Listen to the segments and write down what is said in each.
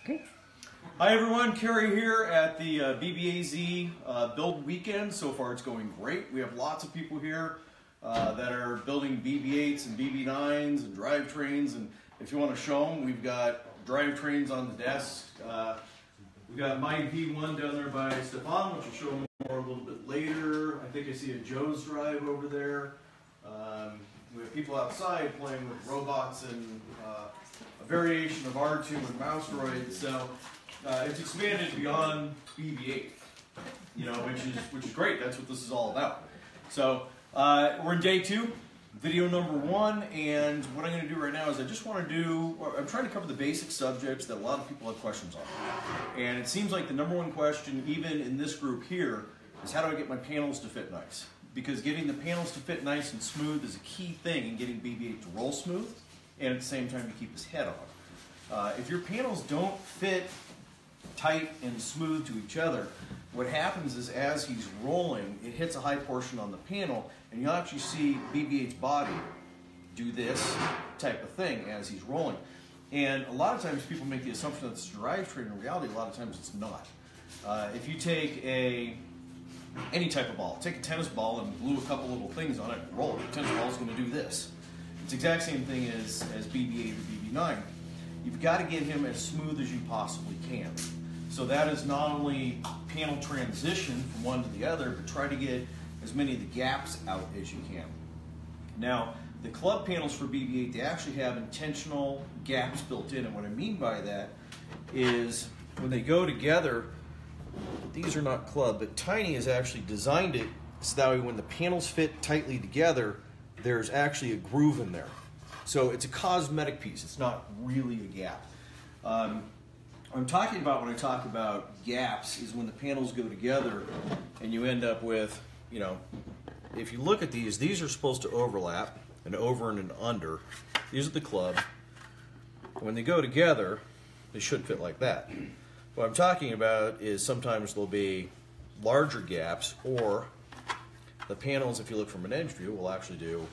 Okay. Hi everyone, Cary here at the BBAZ build weekend. So far it's going great. We have lots of people here that are building BB-8s and BB-9s and drivetrains, and if you want to show them, we've got drivetrains on the desk. We've got my V1 down there by Stefan, which will show more a little bit later. I think I see a Joe's drive over there. We have people outside playing with robots and a variation of R2 and Mouseroid. So it's expanded beyond BB-8, you know, which is great. That's what this is all about. So we're in day 2, video number 1, and what I'm going to do right now is I'm trying to cover the basic subjects that a lot of people have questions on. And it seems like the number 1 question, even in this group here, is how do I get my panels to fit nice? Because getting the panels to fit nice and smooth is a key thing in getting BB-8 to roll smooth, and at the same time to keep his head on. If your panels don't fit tight and smooth to each other, what happens is as he's rolling, it hits a high portion on the panel, and you'll actually see BB-8's body do this type of thing as he's rolling. And a lot of times people make the assumption that it's a drivetrain. In reality, a lot of times it's not. If you take any type of ball, take a tennis ball and glue a couple little things on it and roll it, the tennis ball is going to do this. It's the exact same thing as BB-8 or BB-9. You've got to get him as smooth as you possibly can. So that is not only panel transition from one to the other, but try to get as many of the gaps out as you can. Now, the club panels for BB-8, they actually have intentional gaps built in, and what I mean by that is when they go together, these are not club, but Tiny has actually designed it so that way when the panels fit tightly together, there's actually a groove in there. So it's a cosmetic piece, it's not really a gap. I'm talking about, when I talk about gaps, is when the panels go together and you end up with, you know, if you look at these are supposed to overlap, an over and an under. These are the club. When they go together, they should fit like that. What I'm talking about is sometimes there'll be larger gaps, or the panels, if you look from an edge view, will actually do,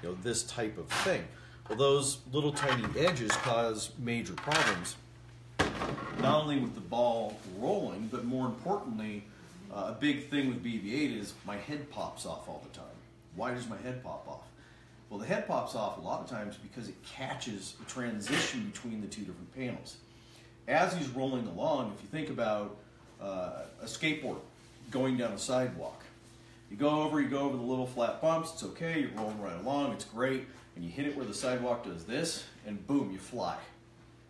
you know, this type of thing. Well, those little tiny edges cause major problems, not only with the ball rolling, but more importantly, a big thing with BB-8 is my head pops off all the time. Why does my head pop off? Well, the head pops off a lot of times because it catches a transition between the two different panels. As he's rolling along, if you think about a skateboard going down a sidewalk, you go over the little flat bumps, it's okay, you're rolling right along, it's great, and you hit it where the sidewalk does this, and boom, you fly.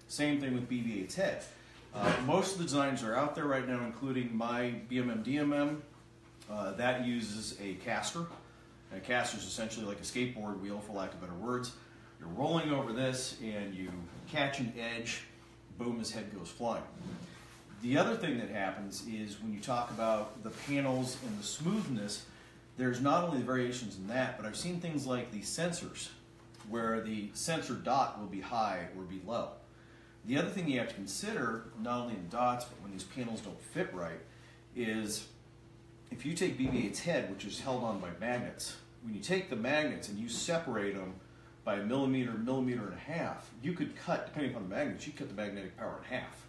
Same thing with BB-8's head. Most of the designs are out there right now, including my BMM-DMM. That uses a caster. And a caster is essentially like a skateboard wheel, for lack of better words. You're rolling over this, and you catch an edge, boom, his head goes flying. The other thing that happens is when you talk about the panels and the smoothness, there's not only the variations in that, but I've seen things like the sensors, where the sensor dot will be high or be low. The other thing you have to consider, not only in dots, but when these panels don't fit right, is if you take BB-8's head, which is held on by magnets, when you take the magnets and you separate them by a millimeter, millimeter and a half, you could cut, depending upon the magnets, you cut the magnetic power in half.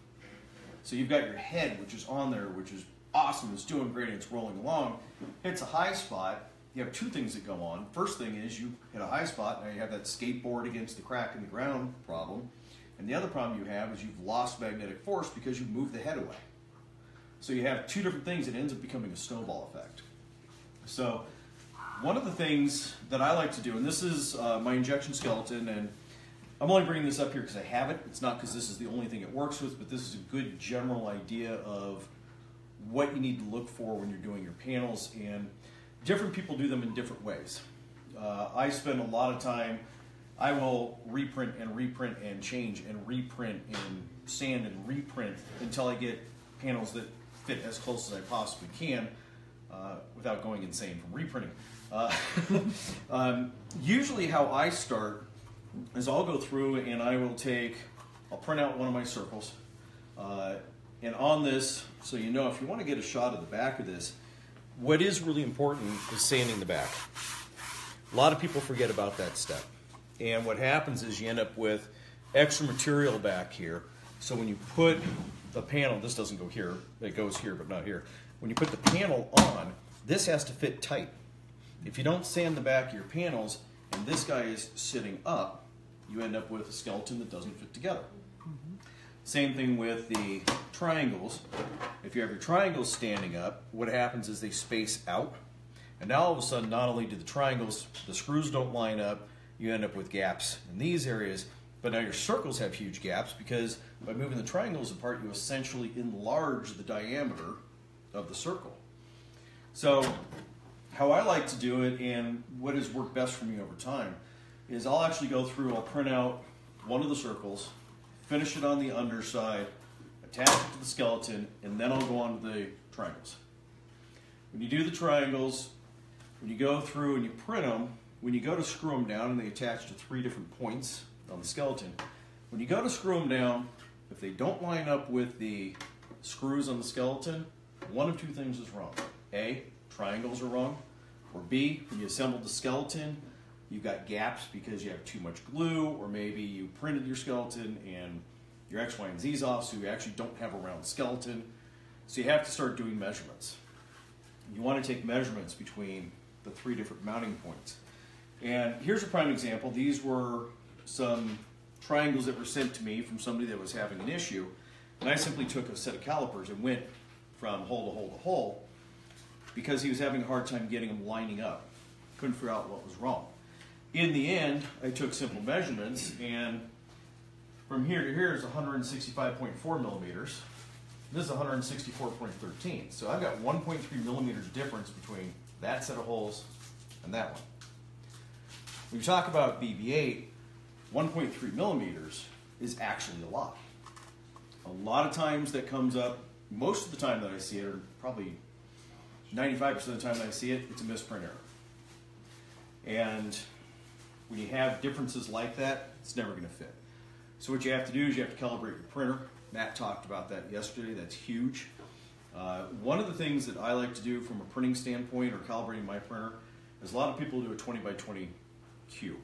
So you've got your head, which is on there, which is awesome, it's doing great, and it's rolling along, hits a high spot. You have 2 things that go on. First thing is you hit a high spot, now you have that skateboard against the crack in the ground problem. And the other problem you have is you've lost magnetic force because you've moved the head away. So you have 2 different things, it ends up becoming a snowball effect. So one of the things that I like to do, and this is my injection skeleton, and I'm only bringing this up here because I have it. It's not because this is the only thing it works with, but this is a good general idea of what you need to look for when you're doing your panels, and different people do them in different ways. I spend a lot of time, I will reprint and change and reprint and sand and reprint until I get panels that fit as close as I possibly can without going insane from reprinting. Usually how I start is I'll go through and I'll print out one of my circles, and on this, so you know, if you want to get a shot of the back of this, what is really important is sanding the back. A lot of people forget about that step. And what happens is you end up with extra material back here So when you put the panel, this doesn't go here, it goes here but not here. When you put the panel on, this has to fit tight. If you don't sand the back of your panels and this guy is sitting up, you end up with a skeleton that doesn't fit together. Same thing with the triangles. If you have your triangles standing up, what happens is they space out. And now all of a sudden, not only do the triangles, the screws don't line up, you end up with gaps in these areas, but now your circles have huge gaps because by moving the triangles apart, you essentially enlarge the diameter of the circle. So how I like to do it and what has worked best for me over time is I'll actually go through, I'll print out one of the circles, finish it on the underside, attach it to the skeleton, and then I'll go on to the triangles. When you do the triangles, when you go through and you print them, when you go to screw them down, and they attach to 3 different points on the skeleton, when you go to screw them down, if they don't line up with the screws on the skeleton, one of 2 things is wrong. A, triangles are wrong, or B, when you assemble the skeleton, you've got gaps because you have too much glue, or maybe you printed your skeleton and your X, Y, and Z's off, so you actually don't have a round skeleton. So you have to start doing measurements. You want to take measurements between the 3 different mounting points. And here's a prime example. These were some triangles that were sent to me from somebody that was having an issue. And I simply took a set of calipers and went from hole to hole to hole because he was having a hard time getting them lining up. Couldn't figure out what was wrong. In the end, I took simple measurements, and from here to here is 165.4 millimeters. This is 164.13. So I've got 1.3 millimeters difference between that set of holes and that one. When you talk about BB-8, 1.3 millimeters is actually a lot. A lot of times that comes up, most of the time that I see it, or probably 95% of the time that I see it, it's a misprint error. And when you have differences like that, it's never going to fit. So what you have to do is you have to calibrate your printer. Matt talked about that yesterday. That's huge. One of the things that I like to do from a printing standpoint or calibrating my printer is a lot of people do a 20 by 20 cube.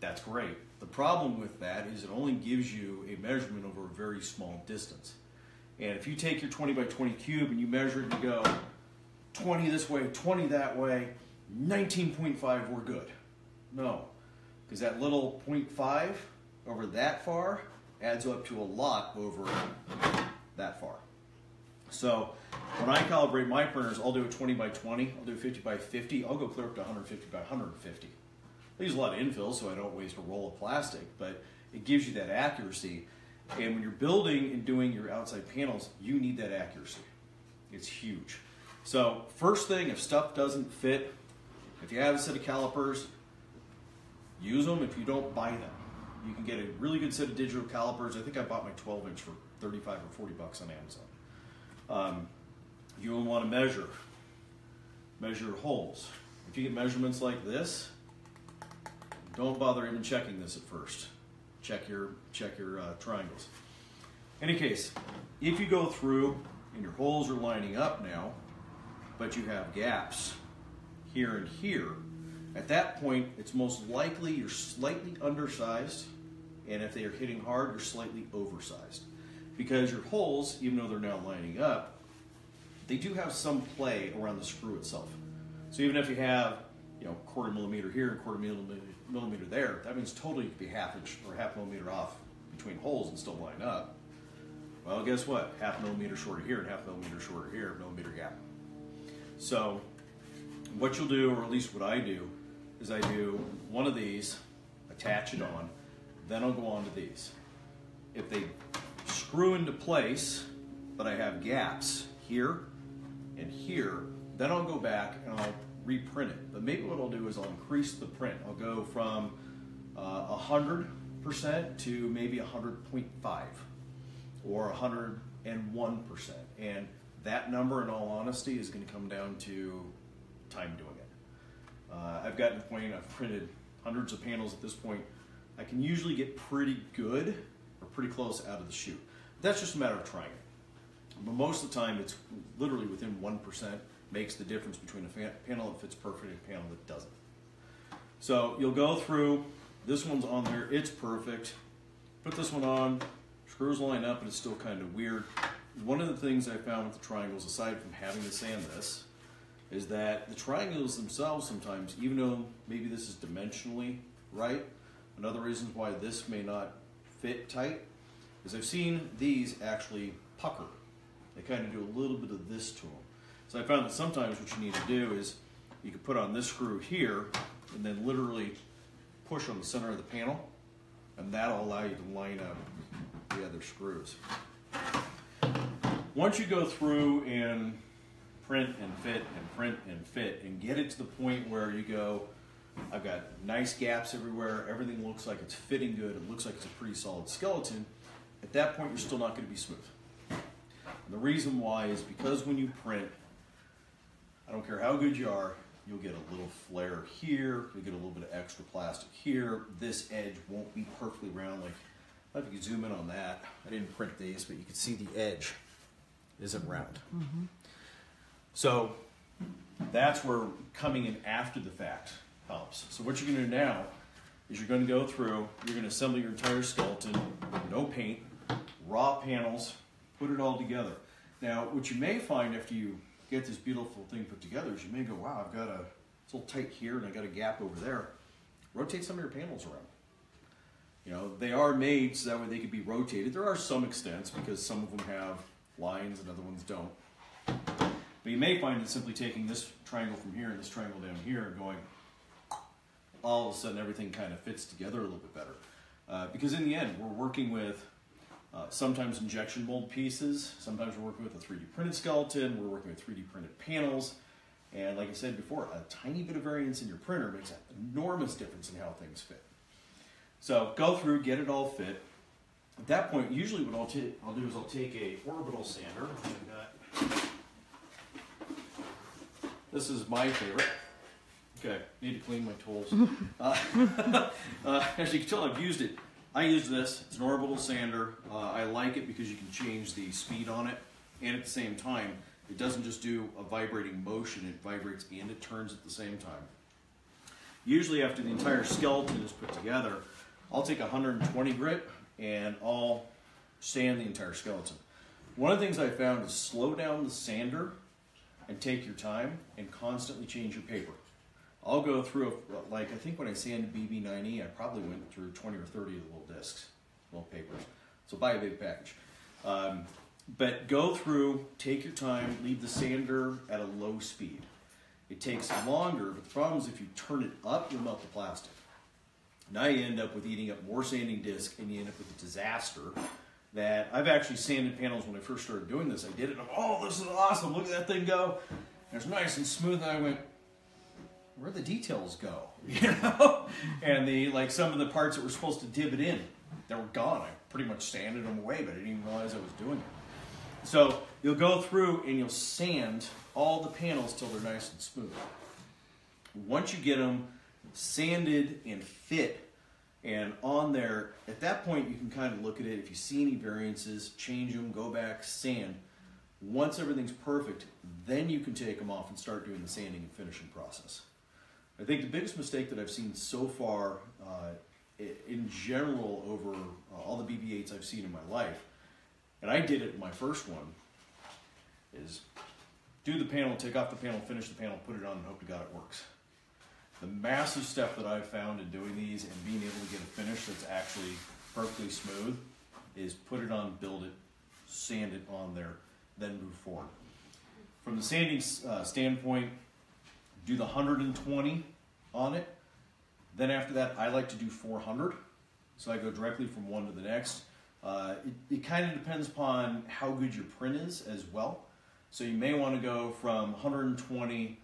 That's great. The problem with that is it only gives you a measurement over a very small distance. And if you take your 20 by 20 cube and you measure it and you go 20 this way, 20 that way, 19.5, we're good. No, because that little 0.5 over that far adds up to a lot over that far. So when I calibrate my printers, I'll do a 20 by 20, I'll do a 50 by 50, I'll go clear up to 150 by 150. I use a lot of infill so I don't waste a roll of plastic, but it gives you that accuracy. And when you're building and doing your outside panels, you need that accuracy. It's huge. So first thing, if stuff doesn't fit, if you have a set of calipers, use them. If you don't, buy them. You can get a really good set of digital calipers. I think I bought my 12-inch for 35 or 40 bucks on Amazon. You will want to measure your holes. If you get measurements like this, don't bother even checking this at first. Check your triangles. In any case, if you go through and your holes are lining up now, but you have gaps here and here, at that point, it's most likely you're slightly undersized, and if they are hitting hard, you're slightly oversized. Because your holes, even though they're now lining up, they do have some play around the screw itself. So even if you have, quarter millimeter here and quarter millimeter there, that means totally you could be ½ inch or ½ millimeter off between holes and still line up. Well, guess what? ½ millimeter shorter here and ½ millimeter shorter here, millimeter gap. So what you'll do, or at least what I do, is I do one of these, attach it on, then I'll go on to these. If they screw into place, but I have gaps here and here, then I'll go back and I'll reprint it. But maybe what I'll do is I'll increase the print. I'll go from 100% to maybe 100.5 or 101%. And that number, in all honesty, is going to come down to time doing it. I've gotten to the point, I've printed hundreds of panels at this point. I can usually get pretty good or pretty close out of the chute. That's just a matter of trying it. But most of the time, it's literally within 1% makes the difference between a panel that fits perfect and a panel that doesn't. So you'll go through, this one's on there, it's perfect. Put this one on, screws line up, and it's still kind of weird. One of the things I found with the triangles, aside from having to sand this, is that the triangles themselves sometimes, even though maybe this is dimensionally right, another reason why this may not fit tight is I've seen these actually pucker. They kind of do a little bit of this to them. So I found that sometimes what you need to do is you can put on this screw here and then literally push on the center of the panel, and that'll allow you to line up the other screws. Once you go through and print and fit and print and fit and get it to the point where you go, I've got nice gaps everywhere, everything looks like it's fitting good, it looks like it's a pretty solid skeleton, at that point you're still not going to be smooth. And the reason why is because when you print, I don't care how good you are, you'll get a little flare here, you'll get a little bit of extra plastic here, this edge won't be perfectly round. Like, if you could zoom in on that, I didn't print these, but you can see the edge isn't round. Mm-hmm. So that's where coming in after the fact helps. So what you're going to do now is you're going to go through, you're going to assemble your entire skeleton, no paint, raw panels, put it all together. Now, what you may find after you get this beautiful thing put together is you may go, wow, I've got it's a little tight here and I got a gap over there. Rotate some of your panels around. You know, they are made so that way they could be rotated. There are some extents because some of them have lines and other ones don't. But you may find that simply taking this triangle from here and this triangle down here and going, all of a sudden everything kind of fits together a little bit better. Because in the end, we're working with sometimes injection mold pieces, sometimes we're working with a 3D printed skeleton, we're working with 3D printed panels, and like I said before, a tiny bit of variance in your printer makes an enormous difference in how things fit. So go through, get it all fit. At that point, usually what I'll do is I'll take a orbital sander. This is my favorite. Okay, need to clean my tools. As you can tell, I've used it. I use this. It's an orbital sander. I like it because you can change the speed on it, and at the same time, it doesn't just do a vibrating motion. It vibrates and it turns at the same time. Usually, after the entire skeleton is put together, I'll take 120 grit and I'll sand the entire skeleton. One of the things I found is slow down the sander and take your time and constantly change your paper. I'll go through, like I think when I sanded BB9E, I probably went through 20 or 30 of the little discs, little papers. So buy a big package. But go through, take your time, leave the sander at a low speed. It takes longer, but the problem is if you turn it up, you'll melt the plastic. Now you end up with eating up more sanding disc, and you end up with a disaster that I've actually sanded panels when I first started doing this. I did it, and I'm, oh, this is awesome, look at that thing go. And it's nice and smooth, and I went, where'd the details go? You know? And like some of the parts that were supposed to divot in, they were gone. I pretty much sanded them away, but I didn't even realize I was doing it. So you'll go through and you'll sand all the panels till they're nice and smooth. Once you get them sanded and fit and on there, at that point you can kind of look at it. If you see any variances, change them, go back, sand. Once everything's perfect, then you can take them off and start doing the sanding and finishing process. I think the biggest mistake that I've seen so far in general over all the BB-8s I've seen in my life, and I did it in my first one, is do the panel, take off the panel, finish the panel, put it on, and hope to God it works. The massive step that I've found in doing these and being able to get a finish that's actually perfectly smooth is put it on, build it, sand it on there, then move forward. From the sanding standpoint, do the 120 on it. Then after that, I like to do 400. So I go directly from one to the next. It kind of depends upon how good your print is as well. So you may want to go from 120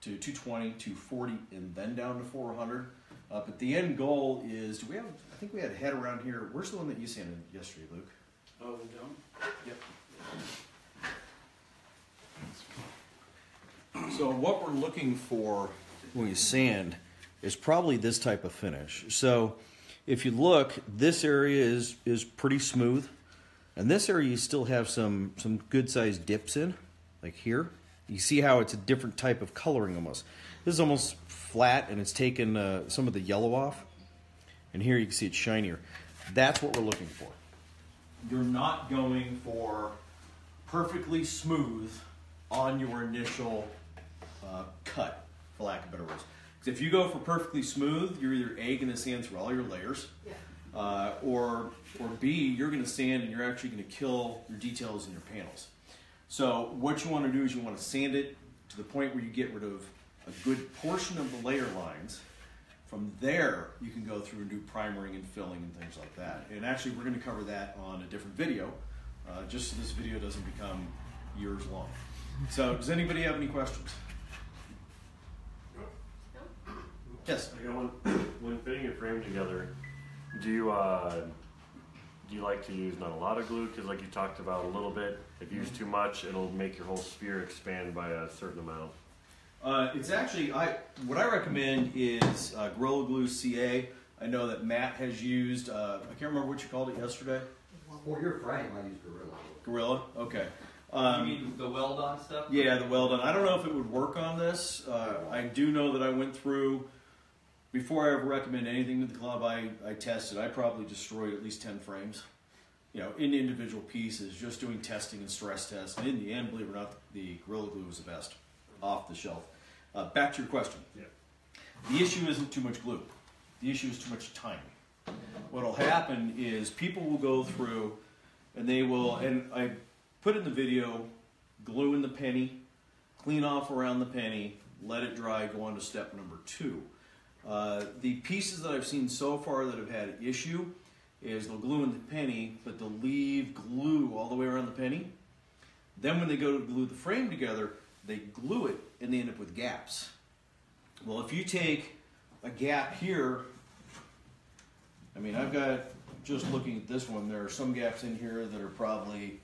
to 220, 240, and then down to 400. But the end goal is, do we have, I think we had a head around here. Where's the one that you sanded yesterday, Luke? Oh, we don't? Yep. So what we're looking for when we sand is probably this type of finish. So if you look, this area is pretty smooth, and this area you still have some good sized dips in, like here. You see how it's a different type of coloring almost. This is almost flat, and it's taken some of the yellow off, and here you can see it's shinier. That's what we're looking for. you're not going for perfectly smooth on your initial cut, for lack of better words. Because if you go for perfectly smooth, you're either A, going to sand through all your layers, or B, you're going to sand and you're actually going to kill your details in your panels. So what you want to do is you want to sand it to the point where you get rid of a good portion of the layer lines. From there, you can go through and do primering and filling and things like that. And actually, we're going to cover that on a different video, just so this video doesn't become years long. So, does anybody have any questions? No. Yes. When fitting your frame together, do you like to use not a lot of glue? Because like you talked about a little bit, if you use too much, it'll make your whole sphere expand by a certain amount. It's actually, what I recommend is Gorilla Glue CA. I know that Matt has used, I can't remember what you called it yesterday. For your frame, I use Gorilla. Gorilla? Okay. You mean the weld-on stuff? Yeah, the weld-on. I don't know if it would work on this. I do know that I went through, before I ever recommend anything to the club, I tested. I probably destroyed at least 10 frames, in individual pieces, just doing testing and stress tests. And in the end, believe it or not, the Gorilla Glue was the best off the shelf. Back to your question. Yeah. The issue isn't too much glue. The issue is too much time. What will happen is people will go through and they will, and I put in the video, glue in the penny, clean off around the penny, let it dry, go on to step number 2. The pieces that I've seen so far that have had an issue is they'll glue in the penny, but they'll leave glue all the way around the penny. Then when they go to glue the frame together, they glue it and they end up with gaps. Well, if you take a gap here, I mean, I've got, just looking at this one, there are some gaps in here that are probably,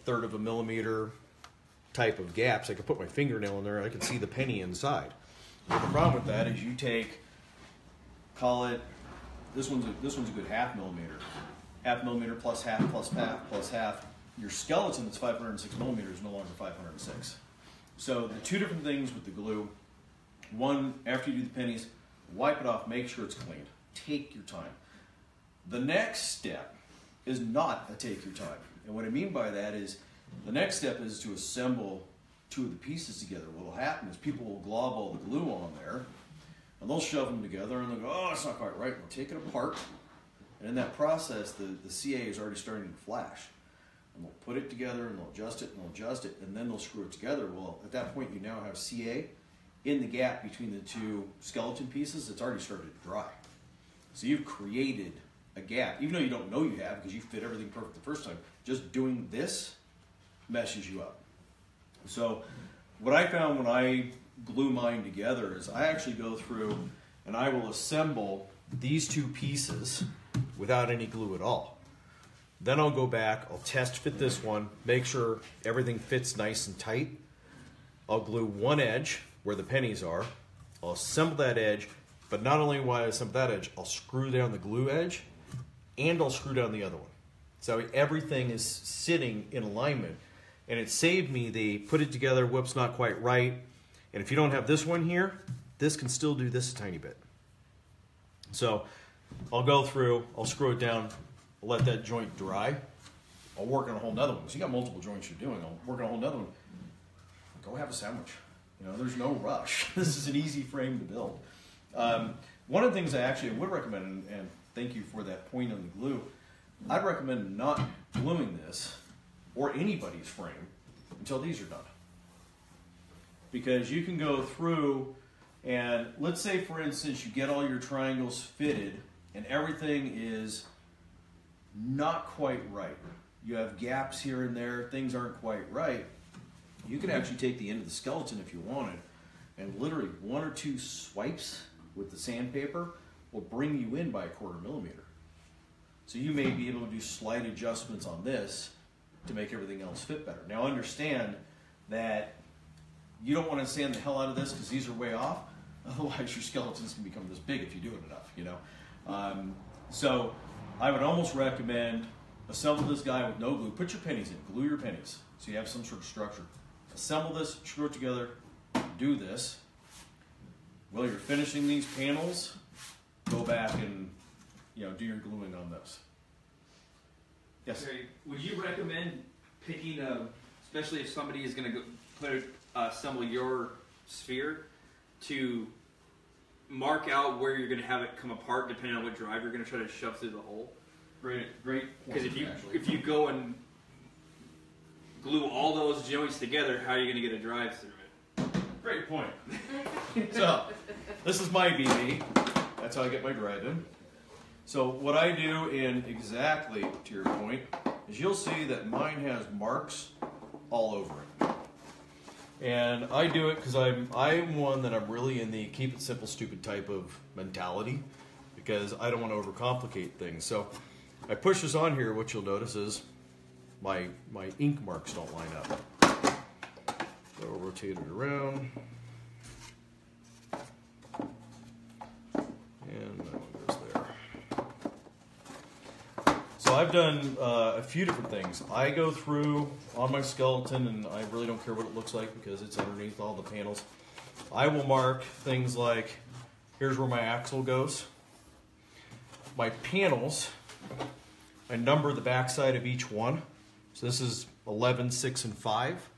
1/3 of a millimeter type of gaps. I could put my fingernail in there and I could see the penny inside. But the problem with that is you take, call it, this one's a good 1/2 millimeter. 1/2 millimeter plus half plus half plus half. Your skeleton that's 506 millimeters is no longer 506. So the two different things with the glue, one, after you do the pennies, wipe it off, make sure it's cleaned. Take your time. The next step is not a take your time. And what I mean by that is, the next step is to assemble 2 of the pieces together. What will happen is people will glob all the glue on there, and they'll shove them together, and they'll go, oh, it's not quite right. They'll take it apart, and in that process, the CA is already starting to flash. And they'll put it together, and they'll adjust it, and they'll adjust it, and then they'll screw it together. Well, at that point, you now have CA in the gap between the 2 skeleton pieces that's already started to dry. So you've created a gap, even though you don't know you have because you fit everything perfect the first time. Just doing this messes you up. So what I found when I glue mine together is I actually go through and I will assemble these 2 pieces without any glue at all. Then I'll go back, I'll test fit this one, make sure everything fits nice and tight. I'll glue one edge where the pennies are. I'll assemble that edge, but not only will I assemble that edge, I'll screw down the glue edge and I'll screw down the other one. So everything is sitting in alignment. And it saved me the put it together, whoops, not quite right. And if you don't have this one here, this can still do this a tiny bit. So I'll go through, I'll screw it down, I'll let that joint dry. I'll work on a whole nother one. So you got multiple joints you're doing. I'll work on a whole nother one. Go have a sandwich. There's no rush. This is an easy frame to build. One of the things I actually would recommend, and thank you for that point on the glue, I'd recommend not gluing this or anybody's frame until these are done. Because you can go through and let's say, for instance, you get all your triangles fitted and everything is not quite right. You have gaps here and there, things aren't quite right. You can actually take the end of the skeleton if you wanted, and literally 1 or 2 swipes with the sandpaper will bring you in by 1/4 millimeter. So you may be able to do slight adjustments on this to make everything else fit better. Now understand that you don't want to sand the hell out of this because these are way off. Otherwise your skeletons can become this big if you do it enough, So I would almost recommend assemble this guy with no glue. Put your pennies in, glue your pennies so you have some sort of structure. Assemble this, screw it together, do this. While you're finishing these panels, go back and do your gluing on this. Yes. Cary, would you recommend picking especially if somebody is going to assemble your sphere, to mark out where you're going to have it come apart depending on what drive you're going to try to shove through the hole? Great point. Because if you go and glue all those joints together, how are you going to get a drive through it? Great point. So, this is my BB. That's how I get my drive in. So what I do, and exactly to your point, is you'll see that mine has marks all over it. And I do it because I'm one that I'm really in the keep it simple, stupid type of mentality, because I don't want to overcomplicate things. So I push this on here. What you'll notice is my ink marks don't line up. So I'll rotate it around. And that one goes there. So I've done a few different things. I go through on my skeleton, and I really don't care what it looks like because it's underneath all the panels. I will mark things like, here's where my axle goes. My panels, I number the backside of each one. So this is 11, 6, and 5.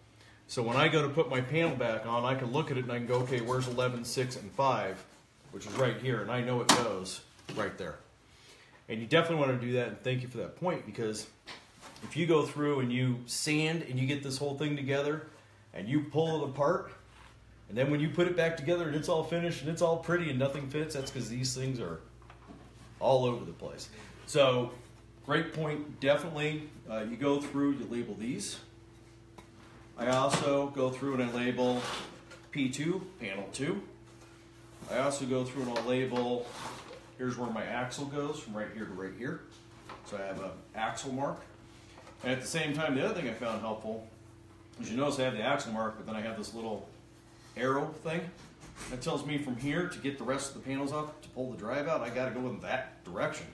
So when I go to put my panel back on, I can look at it and I can go, okay, where's 11, 6, and 5, which is right here, and I know it goes right there. And you definitely want to do that, and thank you for that point, because if you go through and you sand and you get this whole thing together and you pull it apart, and then when you put it back together and it's all finished and it's all pretty and nothing fits, that's because these things are all over the place. So, great point, definitely. You go through, you label these. I also go through and I label P2, panel 2. I also go through and I'll label, here's where my axle goes, from right here to right here. So I have an axle mark. And at the same time, the other thing I found helpful is, you notice I have the axle mark, but then I have this little arrow thing that tells me from here to get the rest of the panels up, to pull the drive out, I got to go in that direction.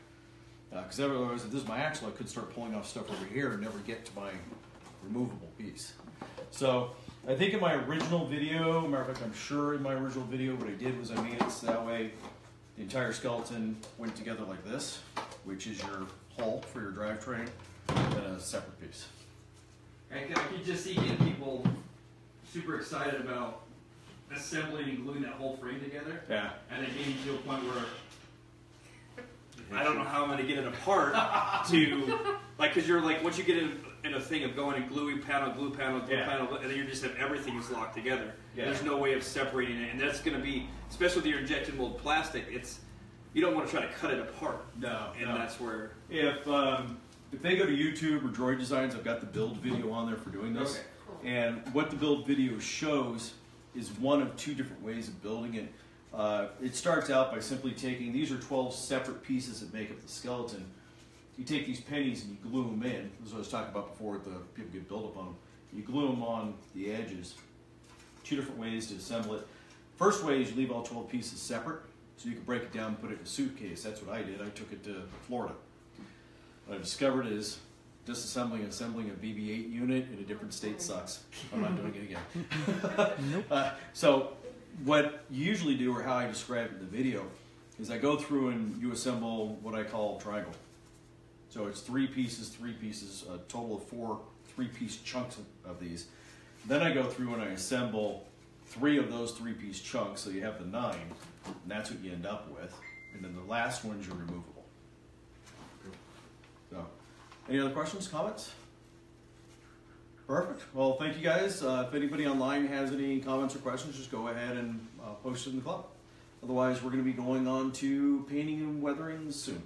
Because otherwise, if this is my axle, I could start pulling off stuff over here and never get to my removable piece. So I think in my original video, matter of fact, I'm sure in my original video, what I did was I made it so that way the entire skeleton went together like this, which is your hull for your drivetrain, and then a separate piece. I could just see getting people super excited about assembling and gluing that whole frame together. Yeah. And then getting to a point where I don't know how I'm going to get it apart to, like, because you're like, once you get in a thing of going and glue panel, glue panel, and then you just have everything is locked together. Yeah. There's no way of separating it, and that's going to be, especially with your injection mold plastic, you don't want to try to cut it apart. No. And that's where If they go to YouTube or Droid Designs, I've got the build video on there for doing this. Okay, cool. And what the build video shows is one of two different ways of building it. It starts out by simply taking, these are 12 separate pieces that make up the skeleton. You take these pennies and you glue them in. This is what I was talking about before, the people get built up on them. You glue them on the edges. Two different ways to assemble it. First way is you leave all 12 pieces separate, so you can break it down and put it in a suitcase. That's what I did. I took it to Florida. What I discovered is disassembling and assembling a BB-8 unit in a different state sucks. I'm not doing it again. Nope. So what you usually do, or how I describe it in the video, is I go through and you assemble what I call triangle. So it's 3 pieces, a total of 4 3-piece chunks of these. Then I go through and I assemble 3 of those 3-piece chunks, so you have the 9, and that's what you end up with. And then the last one's your removable. So, any other questions, comments? Perfect. Well, thank you guys. If anybody online has any comments or questions, just go ahead and post it in the club. Otherwise, we're going to be going on to painting and weathering soon.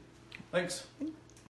Thanks.